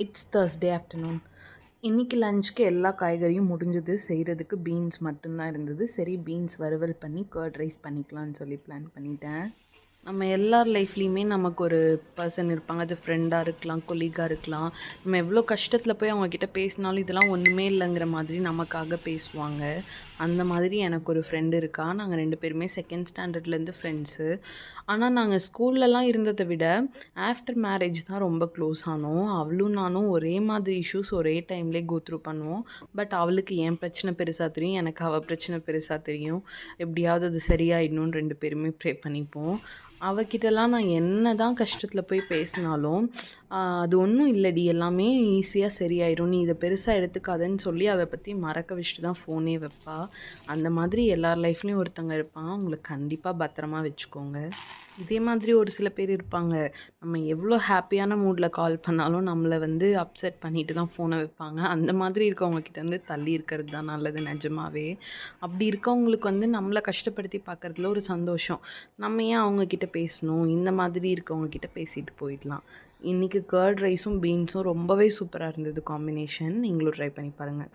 It's Thursday afternoon. இன்னைக்கு லஞ்சுக்கு எல்லா காய்கறியும் முடிஞ்சது. செய்கிறதுக்கு பீன்ஸ் மட்டும்தான் இருந்தது. சரி பீன்ஸ் வறுவல் பண்ணி கர்ட் ரைஸ் பண்ணிக்கலான்னு சொல்லி பிளான் பண்ணிட்டேன். நம்ம எல்லார் லைஃப்லேயுமே நமக்கு ஒரு பர்சன் இருப்பாங்க. அது ஃப்ரெண்டாக இருக்கலாம், கொலீகாக இருக்கலாம். நம்ம எவ்வளோ கஷ்டத்தில் போய் அவங்கக்கிட்ட பேசினாலும் இதெல்லாம் ஒன்றுமே இல்லைங்கிற மாதிரி நமக்காக பேசுவாங்க. அந்த மாதிரி எனக்கு ஒரு ஃப்ரெண்டு இருக்கா. நாங்கள் 2 பேருமே செகண்ட் ஸ்டாண்டர்ட்லேருந்து ஃப்ரெண்ட்ஸு. ஆனால் நாங்கள் ஸ்கூல்லலாம் இருந்ததை விட ஆஃப்டர் மேரேஜ் தான் ரொம்ப க்ளோஸ் ஆனோம். அவளும் நானும் ஒரே மாதிரி இஷ்யூஸ் ஒரே டைம்லேயே கோ த்ரூ பண்ணுவோம். பட் அவளுக்கு என் பிரச்சனை பெருசாக தெரியும், எனக்கு அவள் பிரச்சனை பெருசாக தெரியும். எப்படியாவது அது சரியாயிடணும்னு 2 பேருமே ப்ரே பண்ணிப்போம். அவகிட்டலாம் நான் என்ன தான் கஷ்டத்தில் போய் பேசினாலும் அது ஒன்றும் இல்லடி, எல்லாமே ஈஸியாக சரியாயிரும், நீ இதை பெருசாக எடுத்துக்காதன்னு சொல்லி அதை பற்றி மறக்க வச்சுட்டு தான் ஃபோனே வைப்பா. அந்த மாதிரி எல்லார் லைஃப்லேயும் ஒருத்தங்க இருப்பான். அவங்கள கண்டிப்பாக பத்திரமா வச்சுக்கோங்க. இதே மாதிரி ஒரு சில பேர் இருப்பாங்க. நம்ம எவ்வளோ ஹாப்பியான மூடில் கால் பண்ணாலும் நம்மளை அப்செட் பண்ணிட்டு தான் ஃபோனை வைப்பாங்க. அந்த மாதிரி இருக்கவங்க கிட்டேருந்து தள்ளி இருக்கிறது தான் நல்லது நிஜமாவே. அப்படி இருக்கவங்களுக்கு நம்மளை கஷ்டப்படுத்தி பார்க்குறதுல ஒரு சந்தோஷம். நம்ம ஏன் அவங்கக்கிட்ட பேசணும்? இந்த மாதிரி இருக்கவங்க கிட்ட பேசிட்டு போயிடலாம். இன்றைக்கி கர்ட் ரைஸும் பீன்ஸும் ரொம்பவே சூப்பராக இருந்தது காம்பினேஷன். நீங்களும் ட்ரை பண்ணி பாருங்கள்.